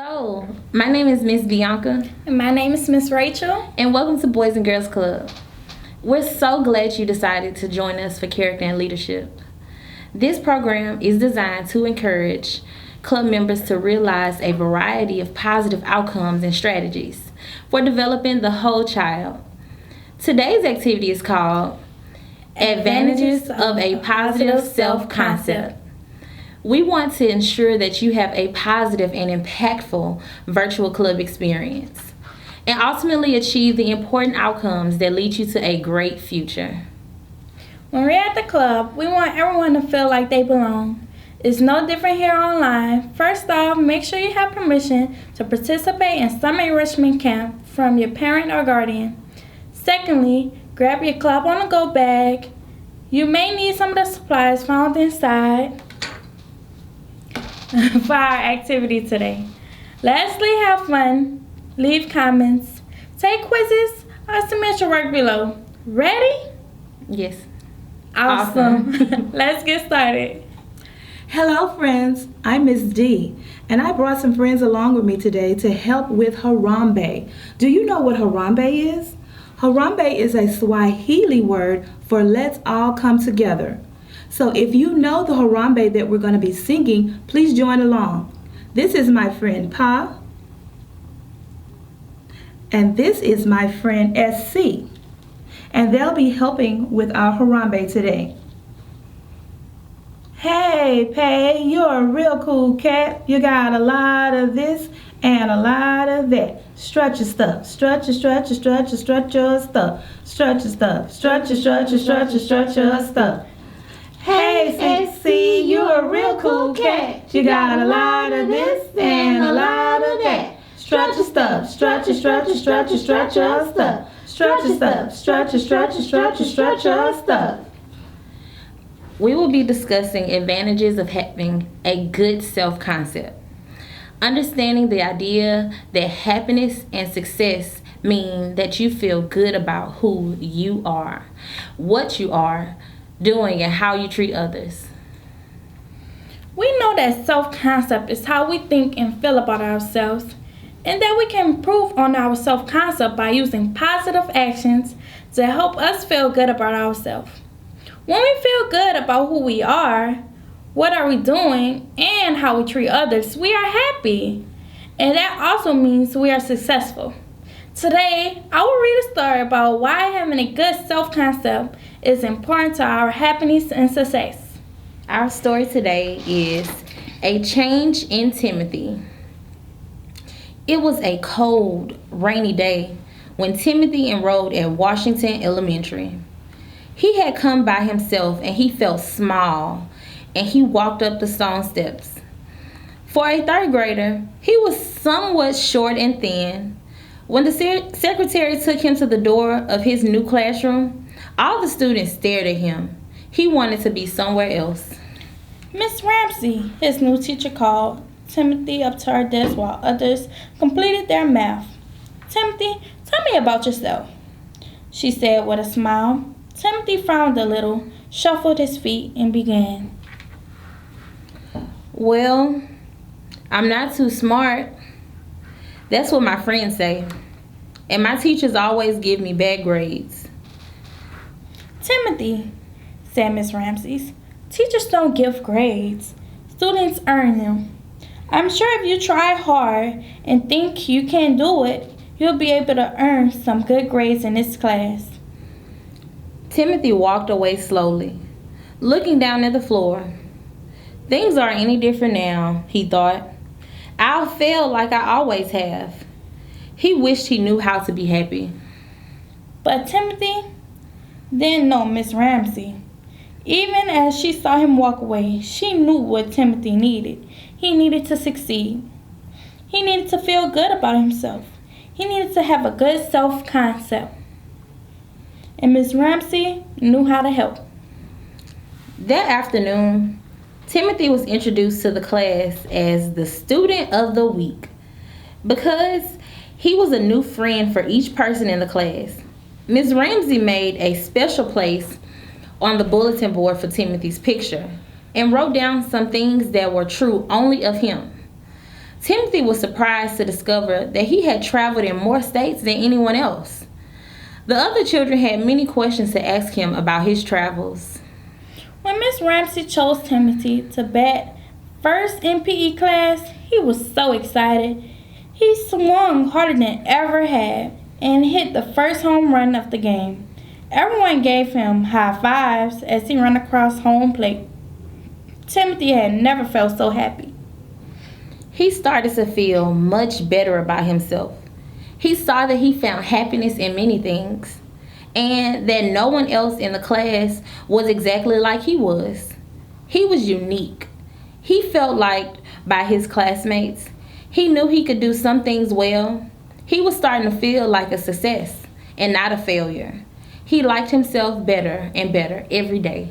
Hello, my name is Miss Bianca, And my name is Miss Rachel. and welcome to Boys and Girls Club. We're so glad you decided to join us for Character and Leadership. This program is designed to encourage club members to realize a variety of positive outcomes and strategies for developing the whole child. Today's activity is called Advantages of a Positive Self-Concept. We want to ensure that you have a positive and impactful virtual club experience and ultimately achieve the important outcomes that lead you to a great future. When we're at the club, we want everyone to feel like they belong. It's no different here online. First off, make sure you have permission to participate in summer enrichment camp from your parent or guardian. Secondly, grab your club on the go bag. You may need some of the supplies found inside for our activity today. Lastly, have fun, leave comments, take quizzes, or submit your work below. Ready? Yes. Awesome. Let's get started. Hello friends, I'm Miss D, and I brought some friends along with me today to help with Harambe. Do you know what Harambe is? Harambe is a Swahili word for let's all come together. So if you know the Harambe that we're going to be singing, please join along. This is my friend Pa, and this is my friend SC, and they'll be helping with our Harambe today. Hey, Pay, you're a real cool cat. You got a lot of this and a lot of that. Stretch your stuff. Stretch your, stretch your, stretch your, stretch your stuff. Stretch your stuff. Stretch your, stretch your, stretch your, stretch your stuff. Hey, SC, you're a real cool cat. You got a lot of this and a lot of that. Stretch your stuff. Stretch your, stretch your, stretch your, stretch your stuff. Stretch your stuff. Stretch your, stretch your, stretch your, stretch your stuff. We will be discussing advantages of having a good self-concept. Understanding the idea that happiness and success mean that you feel good about who you are, what you are doing, and how you treat others. We know that self-concept is how we think and feel about ourselves, and that we can improve on our self-concept by using positive actions to help us feel good about ourselves. When we feel good about who we are, what are we doing, and how we treat others, we are happy. And that also means we are successful. Today, I will read a story about why having a good self-concept is important to our happiness and success. Our story today is A Change in Timothy. It was a cold, rainy day when Timothy enrolled at Washington Elementary. He had come by himself and he felt small, and he walked up the stone steps. For a third grader, he was somewhat short and thin. When the secretary took him to the door of his new classroom, all the students stared at him. He wanted to be somewhere else. Miss Ramsey, his new teacher, called Timothy up to her desk while others completed their math. Timothy, tell me about yourself, she said with a smile. Timothy frowned a little, shuffled his feet, and began. Well, I'm not too smart. That's what my friends say. And my teachers always give me bad grades. Timothy, said Miss Ramsey, teachers don't give grades. Students earn them. I'm sure if you try hard and think you can do it, you'll be able to earn some good grades in this class. Timothy walked away slowly, looking down at the floor. Things aren't any different now, he thought. I'll fail like I always have. He wished he knew how to be happy. But Timothy didn't know Miss Ramsey. Even as she saw him walk away, she knew what Timothy needed. He needed to succeed. He needed to feel good about himself. He needed to have a good self-concept. And Miss Ramsey knew how to help. That afternoon, Timothy was introduced to the class as the student of the week because he was a new friend for each person in the class. Miss Ramsey made a special place on the bulletin board for Timothy's picture and wrote down some things that were true only of him. Timothy was surprised to discover that he had traveled in more states than anyone else. The other children had many questions to ask him about his travels. When Miss Ramsey chose Timothy to bat first in PE class, he was so excited. He swung harder than ever had and hit the first home run of the game. Everyone gave him high fives as he ran across home plate. Timothy had never felt so happy. He started to feel much better about himself. He saw that he found happiness in many things, and that no one else in the class was exactly like he was. He was unique. He felt liked by his classmates. He knew he could do some things well. He was starting to feel like a success and not a failure. He liked himself better and better every day.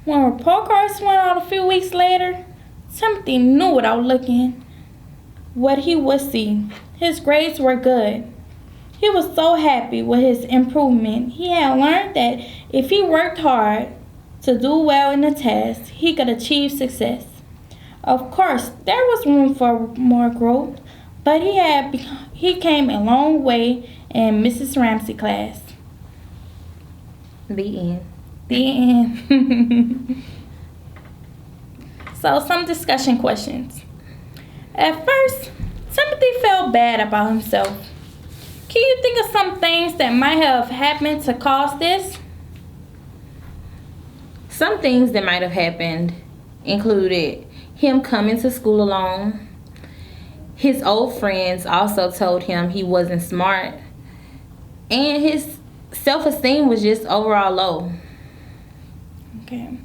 When report cards went out a few weeks later, Timothy knew without looking what he would see. His grades were good. He was so happy with his improvement. He had learned that if he worked hard to do well in the test, he could achieve success. Of course, there was room for more growth, but he came a long way in Mrs. Ramsey class. The end. The end. So, some discussion questions. At first, Timothy felt bad about himself. Can you think of some things that might have happened to cause this? Some things that might have happened included him coming to school alone. His old friends also told him he wasn't smart. And his self-esteem was just overall low. Okay.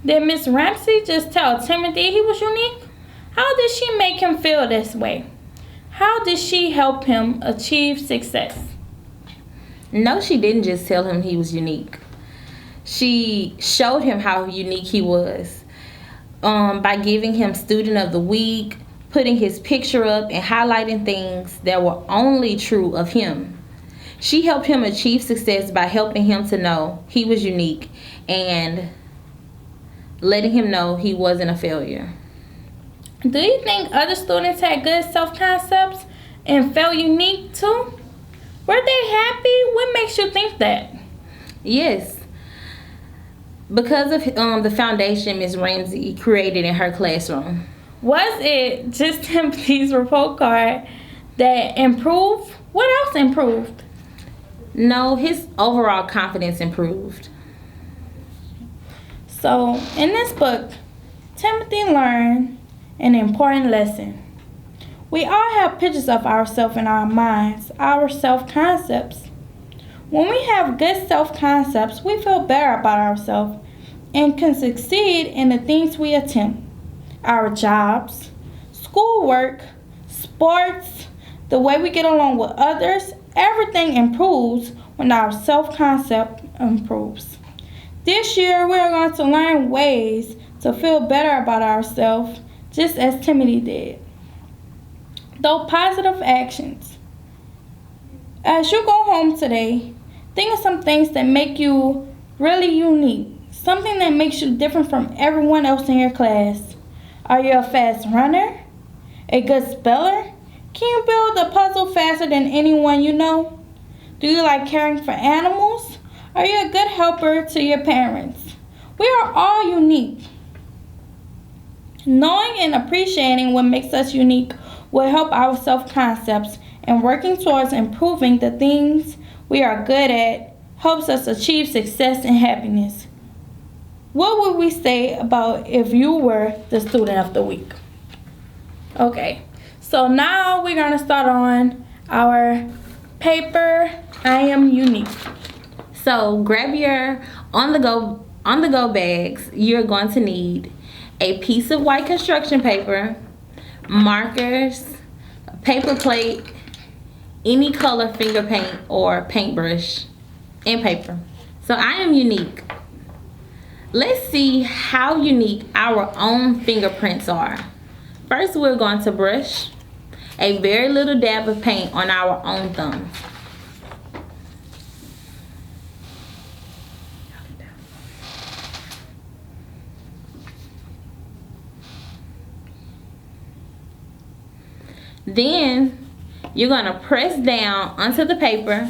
Did Miss Ramsey just tell Timothy he was unique? How did she make him feel this way? How did she help him achieve success? No, she didn't just tell him he was unique. She showed him how unique he was by giving him Student of the Week, putting his picture up, and highlighting things that were only true of him. She helped him achieve success by helping him to know he was unique and letting him know he wasn't a failure. Do you think other students had good self-concepts and felt unique too? Were they happy? What makes you think that? Yes. Because of the foundation Ms. Ramsey created in her classroom. Was it just Timothy's report card that improved? What else improved? No, his overall confidence improved. So, in this book, Timothy learned an important lesson. We all have pictures of ourselves in our minds, our self-concepts. When we have good self-concepts, we feel better about ourselves and can succeed in the things we attempt. Our jobs, schoolwork, sports, the way we get along with others, everything improves when our self-concept improves. This year, we are going to learn ways to feel better about ourselves, just as Timothy did. Though positive actions. As you go home today, think of some things that make you really unique. Something that makes you different from everyone else in your class. Are you a fast runner? A good speller? Can you build a puzzle faster than anyone you know? Do you like caring for animals? Are you a good helper to your parents? We are all unique. Knowing and appreciating what makes us unique will help our self-concepts, and working towards improving the things we are good at helps us achieve success and happiness. What would we say about if you were the student of the week? Okay, so now we're going to start on our paper, I Am Unique. So grab your on-the-go bags. You're going to need a piece of white construction paper, markers, a paper plate, any color finger paint or paintbrush, and paper. So I am unique. Let's see how unique our own fingerprints are. First, we're going to brush a very little dab of paint on our own thumbs. Then you're going to press down onto the paper.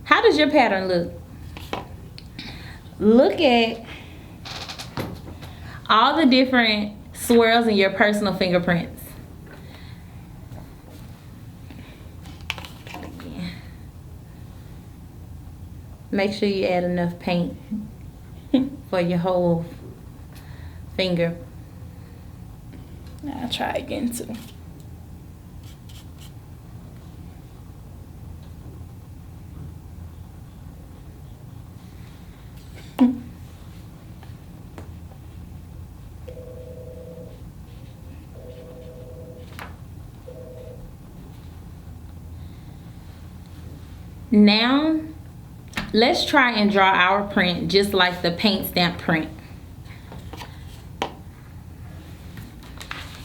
How does your pattern look? Look at all the different swirls in your personal fingerprints. Make sure you add enough paint for your whole finger. I'll try again too. Now, let's try and draw our print just like the paint stamp print.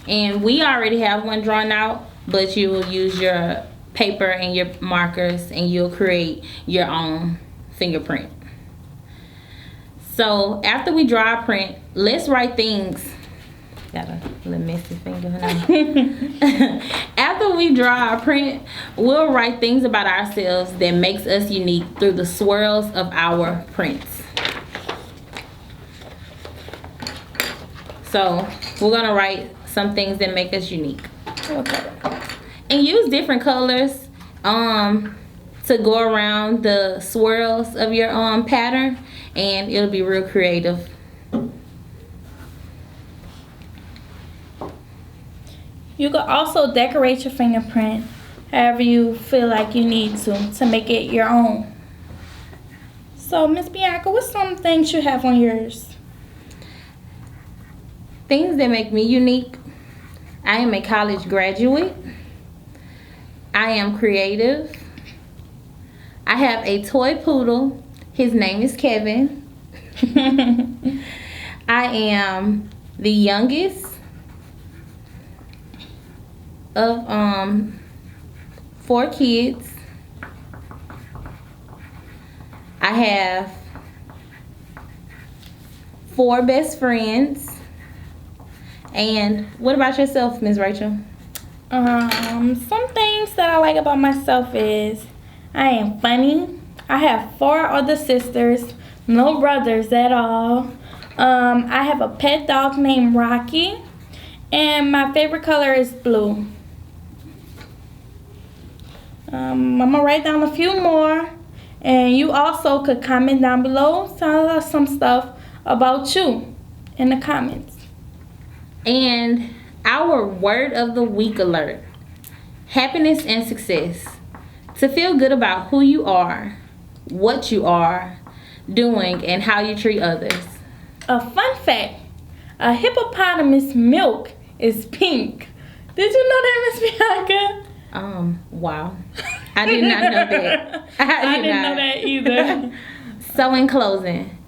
And we already have one drawn out, but you will use your paper and your markers and you'll create your own fingerprint. So after we draw our print, let's write things. Got a little messy finger. After we draw our print, we'll write things about ourselves that makes us unique through the swirls of our prints. So we're gonna write some things that make us unique. Okay. And use different colors to go around the swirls of your pattern, and it'll be real creative. You could also decorate your fingerprint however you feel like you need to make it your own. So, Miss Bianca, what's some things you have on yours? Things that make me unique. I am a college graduate. I am creative. I have a toy poodle. His name is Kevin. I am the youngest of 4 kids. I have 4 best friends. And what about yourself, Ms. Rachel? Some things that I like about myself is I am funny. I have 4 other sisters, no brothers at all. I have a pet dog named Rocky, and my favorite color is blue. I'm gonna write down a few more, and you also could comment down below, tell us some stuff about you in the comments. And our word of the week alert: happiness and success. To feel good about who you are, what you are doing, and how you treat others. A fun fact: a hippopotamus milk is pink. Did you know that, Miss Bianca? Wow. I did not know that. I didn't know that either. So in closing,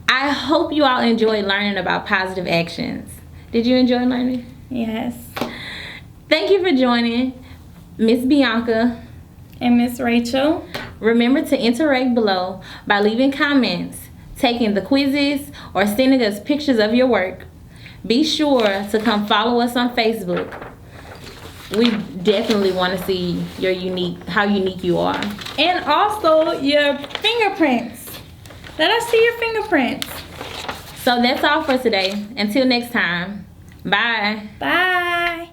I hope you all enjoyed learning about positive actions. Did you enjoy learning? Yes. Thank you for joining Miss Bianca And Miss Rachel. Remember to interact below by leaving comments, taking the quizzes, or sending us pictures of your work. Be sure to come follow us on Facebook. We definitely want to see how unique you are. And also your fingerprints. Let us see your fingerprints. So that's all for today. Until next time. Bye. Bye.